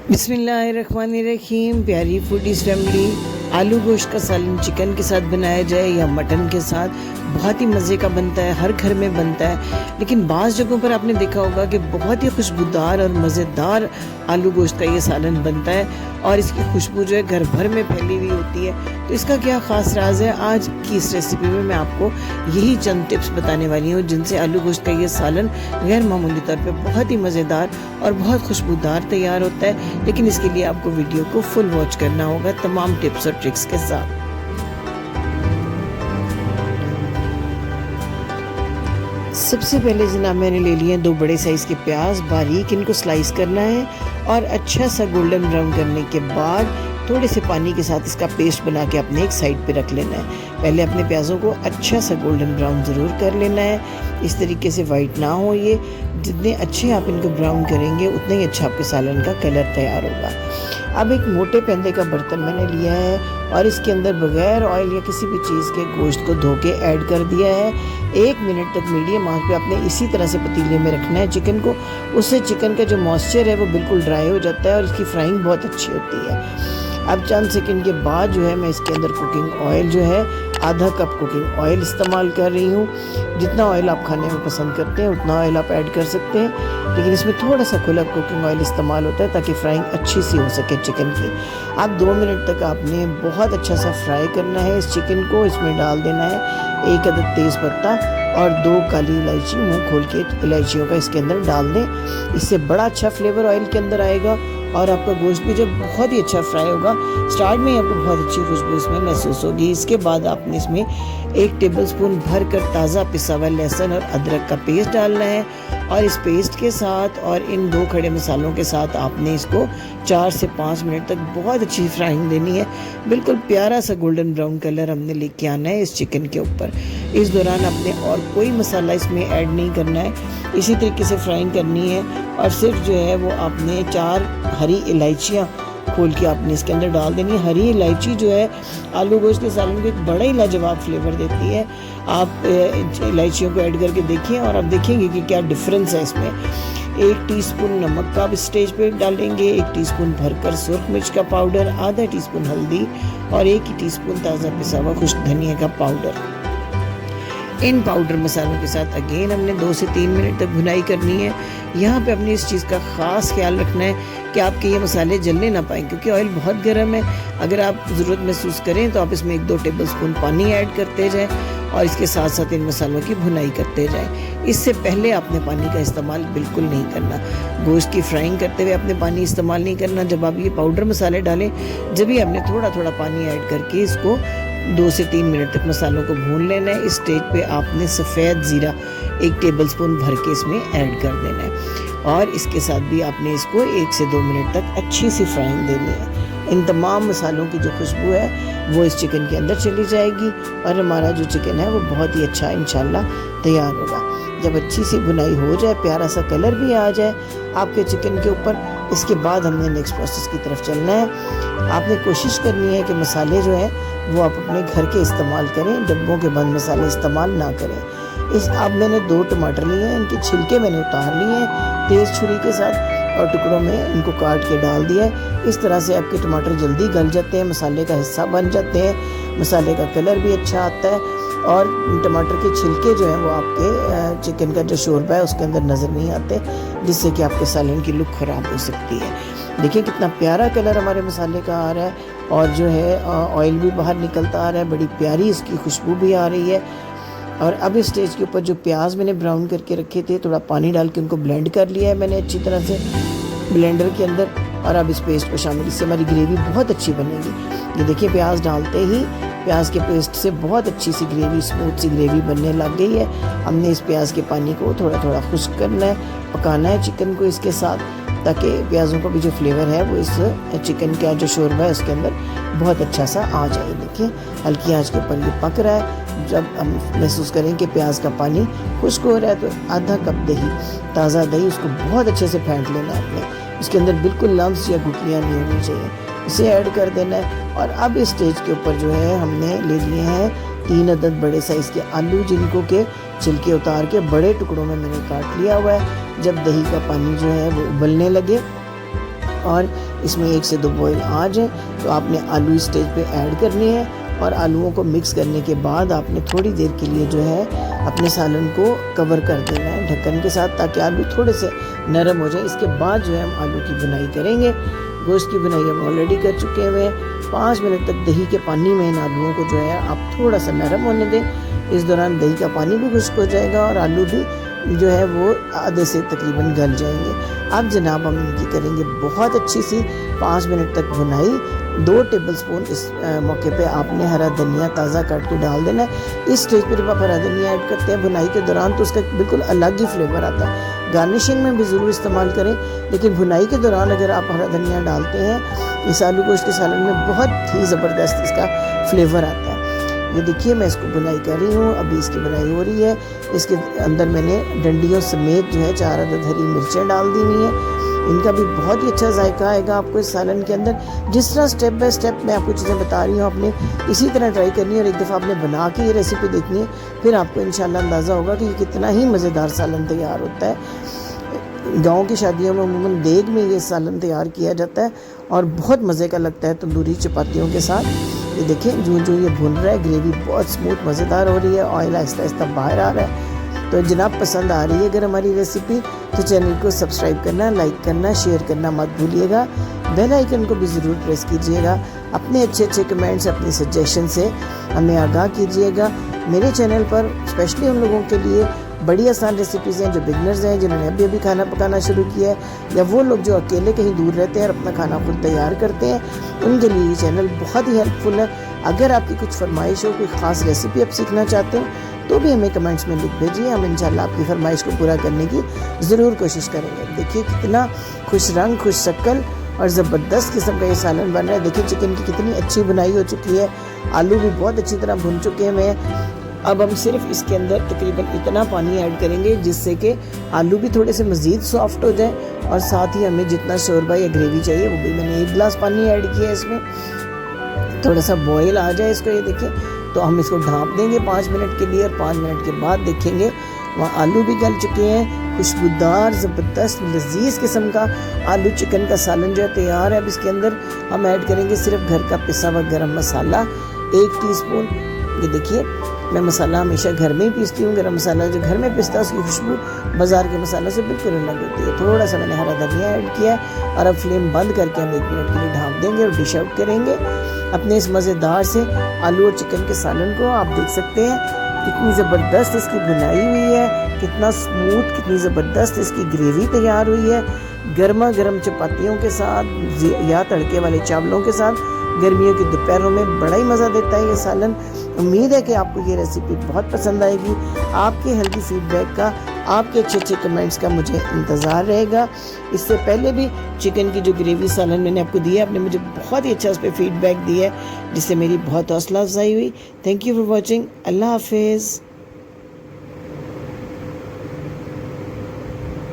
बिस्मिल्लाहिर्रहमानिर्रहीम। प्यारी foodies family, आलू गोश्त का सालन चिकन के साथ बनाया जाए या मटन के साथ, बहुत ही मज़े का बनता है, हर घर में बनता है। लेकिन बाज़ जगहों पर आपने देखा होगा कि बहुत ही खुशबूदार और मज़ेदार आलू गोश्त का ये सालन बनता है और इसकी खुशबू जो है घर भर में फैली हुई होती है। तो इसका क्या ख़ास राज है, आज की इस रेसिपी में मैं आपको यही चंद टिप्स बताने वाली हूँ जिनसे आलू गोश्त का ये सालन गैर मामूली तौर पे बहुत ही मज़ेदार और बहुत खुशबूदार तैयार होता है। लेकिन इसके लिए आपको वीडियो को फुल वॉच करना होगा तमाम टिप्स और ट्रिक्स के साथ। सबसे पहले जनाब मैंने ले लिए 2 बड़े साइज़ के प्याज, बारीक इनको स्लाइस करना है और अच्छा सा गोल्डन ब्राउन करने के बाद थोड़े से पानी के साथ इसका पेस्ट बना के अपने एक साइड पे रख लेना है। पहले अपने प्याज़ों को अच्छा सा गोल्डन ब्राउन ज़रूर कर लेना है, इस तरीके से वाइट ना हो ये। जितने अच्छे आप इनको ब्राउन करेंगे उतना ही अच्छा आपके सालन का कलर तैयार होगा। अब एक मोटे पैंदे का बर्तन मैंने लिया है और इसके अंदर बगैर ऑयल या किसी भी चीज़ के गोश्त को धो के ऐड कर दिया है। 1 मिनट तक मीडियम आंच पे आपने इसी तरह से पतीले में रखना है चिकन को। उससे चिकन का जो मॉइस्चर है वो बिल्कुल ड्राई हो जाता है और इसकी फ्राइंग बहुत अच्छी होती है। अब चंद सेकंड के बाद जो है मैं इसके अंदर कुकिंग ऑयल जो है आधा कप कुकिंग ऑयल इस्तेमाल कर रही हूँ। जितना ऑयल आप खाने में पसंद करते हैं उतना ऑयल आप ऐड कर सकते हैं, लेकिन इसमें थोड़ा सा खुला कुकिंग ऑयल इस्तेमाल होता है ताकि फ्राइंग अच्छी सी हो सके चिकन की। अब 2 मिनट तक आपने बहुत अच्छा सा फ्राई करना है इस चिकन को। इसमें डाल देना है 1 अदद तेज़ पत्ता और 2 काली इलायची, मुंह खोल के इलायचियों का इसके अंदर डाल दें। इससे बड़ा अच्छा फ्लेवर ऑयल के अंदर आएगा और आपका गोश्त भी जब बहुत ही अच्छा फ्राई होगा, स्टार्ट में ही आपको बहुत अच्छी खुशबू इसमें महसूस होगी। इसके बाद आपने इसमें 1 टेबलस्पून भर कर ताज़ा पिसा हुआ लहसुन और अदरक का पेस्ट डालना है और इस पेस्ट के साथ और इन 2 खड़े मसालों के साथ आपने इसको 4 से 5 मिनट तक बहुत अच्छी फ्राइंग देनी है। बिल्कुल प्यारा सा गोल्डन ब्राउन कलर हमने लेके आना है इस चिकन के ऊपर। इस दौरान आपने और कोई मसाला इसमें ऐड नहीं करना है, इसी तरीके से फ्राइंग करनी है और सिर्फ जो है वो आपने 4 हरी इलायचियाँ खोल के आपने इसके अंदर डाल देनी है। हरी इलायची जो है आलू गोश्त के सालन को एक बड़ा ही लाजवाब फ्लेवर देती है। आप इलायचियों को ऐड करके देखिए और आप देखेंगे कि क्या डिफरेंस है इसमें। 1 टीस्पून नमक का आप स्टेज पे डालेंगे, 1 टीस्पून भरकर सुर्ख मिर्च का पाउडर, आधा टीस्पून हल्दी और 1 ही टीस्पून ताज़ा पिसा हुआ खुश्क धनिया का पाउडर। इन पाउडर मसालों के साथ अगेन हमने 2 से 3 मिनट तक भुनाई करनी है। यहाँ पे अपनी इस चीज़ का ख़ास ख्याल रखना है कि आपके ये मसाले जलने ना पाएँ, क्योंकि ऑयल बहुत गर्म है। अगर आप ज़रूरत महसूस करें तो आप इसमें 1-2 टेबलस्पून पानी ऐड करते जाएं और इसके साथ साथ इन मसालों की भुनाई करते जाएं। इससे पहले आपने पानी का इस्तेमाल बिल्कुल नहीं करना। गोश्त की फ्राइंग करते हुए आपने पानी इस्तेमाल नहीं करना। जब आप ये पाउडर मसाले डालें जब भी आपने थोड़ा थोड़ा पानी ऐड करके इसको 2 से 3 मिनट तक मसालों को भून लेना है। इस स्टेज पे आपने सफ़ेद ज़ीरा 1 टेबलस्पून भर के इसमें ऐड कर देना है और इसके साथ भी आपने इसको 1 से 2 मिनट तक अच्छी सी फ्राइंग देनी है। इन तमाम मसालों की जो खुशबू है वो इस चिकन के अंदर चली जाएगी और हमारा जो चिकन है वो बहुत ही अच्छा इंशाल्लाह तैयार होगा। जब अच्छी सी भुनाई हो जाए, प्यारा सा कलर भी आ जाए आपके चिकन के ऊपर, इसके बाद हमने नेक्स्ट प्रोसेस की तरफ चलना है। आपने कोशिश करनी है कि मसाले जो हैं वो आप अपने घर के इस्तेमाल करें, डब्बों के बंद मसाले इस्तेमाल ना करें। अब मैंने 2 टमाटर लिए हैं, इनके छिलके मैंने उतार लिए हैं तेज़ छुरी के साथ और टुकड़ों में इनको काट के डाल दिया है। इस तरह से आपके टमाटर जल्दी गल जाते हैं, मसाले का हिस्सा बन जाते हैं, मसाले का कलर भी अच्छा आता है और टमाटर के छिलके जो हैं वो आपके चिकन का जो शोरबा है उसके अंदर नज़र नहीं आते, जिससे कि आपके सालन की लुक ख़राब हो सकती है। देखिए कितना प्यारा कलर हमारे मसाले का आ रहा है और जो है ऑयल भी बाहर निकलता आ रहा है, बड़ी प्यारी इसकी खुशबू भी आ रही है। और अब इस स्टेज के ऊपर जो प्याज मैंने ब्राउन करके रखे थे, थोड़ा पानी डाल के उनको ब्लेंड कर लिया है मैंने अच्छी तरह से ब्लेंडर के अंदर और अब इस पेस्ट को शामिल, इससे हमारी ग्रेवी बहुत अच्छी बनेगी। ये देखिए प्याज डालते ही प्याज के पेस्ट से बहुत अच्छी सी ग्रेवी, स्मूथ सी ग्रेवी बनने लग गई है। हमने इस प्याज के पानी को थोड़ा थोड़ा खुश्क करना है, पकाना है चिकन को इसके साथ, ताकि प्याज़ों का भी जो फ्लेवर है वो इस चिकन का जो शोरबा है उसके अंदर बहुत अच्छा सा आ जाए। देखिए हल्की आंच के ऊपर ये पक रहा है। जब हम महसूस करें कि प्याज का पानी खुश्क हो रहा है तो आधा कप दही, ताज़ा दही, उसको बहुत अच्छे से फेंट लेना है आपने। उसके अंदर बिल्कुल लम्स या गुठलियाँ नहीं होनी चाहिए, इसे ऐड कर देना है। और अब इस स्टेज के ऊपर जो है हमने ले लिए हैं 3 अदद बड़े साइज़ के आलू, जिनको के छिलके उतार के बड़े टुकड़ों में मैंने काट लिया हुआ है। जब दही का पानी जो है वो उबलने लगे और इसमें 1 से 2 बॉयल आ जाए तो आपने आलू इस स्टेज पे ऐड करने हैं और आलूओं को मिक्स करने के बाद आपने थोड़ी देर के लिए जो है अपने सालन को कवर कर देना है ढक्कन के साथ, ताकि आलू थोड़े से नरम हो जाए। इसके बाद जो है हम आलू की बुनाई करेंगे। गोश्त की बुनाई हम ऑलरेडी कर चुके हैं। 5 मिनट तक दही के पानी में इन आलूओं को जो है आप थोड़ा सा नरम होने दें। इस दौरान दही का पानी भी खुश्क हो जाएगा और आलू भी जो है वो आधे से तकरीबन गल जाएंगे। अब जनाब हम इनकी करेंगे बहुत अच्छी सी 5 मिनट तक बुनाई। 2 टेबलस्पून इस मौके पे आपने हरा धनिया ताज़ा काट के डाल देना है। इस स्टेज पर जब आप हरा धनिया ऐड करते हैं बुनाई के दौरान तो उसका बिल्कुल अलग ही फ्लेवर आता है। गार्निशिंग में भी ज़रूर इस्तेमाल करें, लेकिन बुनाई के दौरान अगर आप हरा धनिया डालते हैं इस आलू गोश्त के सालन में बहुत ही ज़बरदस्त इसका फ्लेवर आता है। ये देखिए मैं इसको बुनाई कर रही हूँ, अभी इसकी बुनाई हो रही है। इसके अंदर मैंने डंडियों समेत जो है 4 अदद हरी मिर्चें डाल दी हुई हैं। इनका भी बहुत ही अच्छा जायका आएगा आपको इस सालन के अंदर। जिस तरह स्टेप बाय स्टेप मैं आपको चीज़ें बता रही हूँ आपने इसी तरह ट्राई करनी है और एक दफ़ा आपने बना के ये रेसिपी देखनी है, फिर आपको इंशाल्लाह अंदाज़ा होगा कि कितना ही मज़ेदार सालन तैयार होता है। गाँव की शादियों में अमूमन देग में ये सालन तैयार किया जाता है और बहुत मज़े का लगता है तंदूरी चपातियों के साथ। ये देखिए जो ये भुन रहा है, ग्रेवी बहुत स्मूथ मज़ेदार हो रही है, ऑयल आहिस्ता आहिस्ता बाहर आ रहा है। तो जनाब पसंद आ रही है अगर हमारी रेसिपी तो चैनल को सब्सक्राइब करना, लाइक करना, शेयर करना मत भूलिएगा। बेल आइकन को भी ज़रूर प्रेस कीजिएगा। अपने अच्छे कमेंट्स, अपने सजेशन से हमें आगाह कीजिएगा। मेरे चैनल पर स्पेशली उन लोगों के लिए बड़ी आसान रेसिपीज़ हैं जो बिगनर्स हैं, जिन्होंने अभी खाना पकाना शुरू किया है, या वो लोग जो अकेले कहीं दूर रहते हैं और अपना खाना खुद तैयार करते हैं, उनके लिए ये चैनल बहुत ही हेल्पफुल है। अगर आपकी कुछ फरमाइश हो, कोई ख़ास रेसिपी आप सीखना चाहते हैं तो भी हमें कमेंट्स में लिख भेजिए। हम इंशाल्लाह आपकी फरमाइश को पूरा करने की ज़रूर कोशिश करेंगे। देखिए कितना खुश रंग, खुश शक्ल और ज़बरदस्त किस्म का ये सालन बन रहा है। देखिए चिकन की कितनी अच्छी बुनाई हो चुकी है, आलू भी बहुत अच्छी तरह भुन चुके हैं। अब हम सिर्फ इसके अंदर तकरीबन इतना पानी ऐड करेंगे जिससे कि आलू भी थोड़े से मज़ीद सॉफ्ट हो जाए और साथ ही हमें जितना शोरबा या ग्रेवी चाहिए वो भी मैंने 1 गिलास पानी ऐड किया है। इसमें थोड़ा सा बॉयल आ जाए इसको, ये देखिए तो हम इसको ढाँप देंगे 5 मिनट के लिए और 5 मिनट के बाद देखेंगे वहाँ आलू भी गल चुके हैं। खुशबूदार ज़बरदस्त लजीज किस्म का आलू चिकन का सालन जो है तैयार है। अब इसके अंदर हम ऐड करेंगे सिर्फ घर का पिसा हुआ गरम मसाला 1 टीस्पून। ये देखिए मैं मसाला हमेशा घर में ही पीसती हूँ। गरम मसाला जो घर में पिसता है उसकी खुशबू बाज़ार के मसालों से बिल्कुल अलग होती है। थोड़ा सा मैंने हरा धनिया ऐड किया है और अब फ्लेम बंद करके हम 1 मिनट के लिए ढाँप देंगे और डिश आउट करेंगे अपने इस मज़ेदार से आलू और चिकन के सालन को। आप देख सकते हैं कितनी ज़बरदस्त इसकी बुनाई हुई है, कितना स्मूथ, कितनी ज़बरदस्त इसकी ग्रेवी तैयार हुई है। गर्मा गर्म चपातियों के साथ या तड़के वाले चावलों के साथ गर्मियों की दोपहरों में बड़ा ही मज़ा देता है ये सालन। उम्मीद है कि आपको ये रेसिपी बहुत पसंद आएगी। आपके हेल्दी फीडबैक का, आपके अच्छे कमेंट्स का मुझे इंतज़ार रहेगा। इससे पहले भी चिकन की जो ग्रेवी सालन मैंने आपको दिया, आपने मुझे बहुत ही अच्छा उस पर फीडबैक दिया है जिससे मेरी बहुत हौसला अफजाई हुई। Thank you for watching. अल्लाह हाफिज़।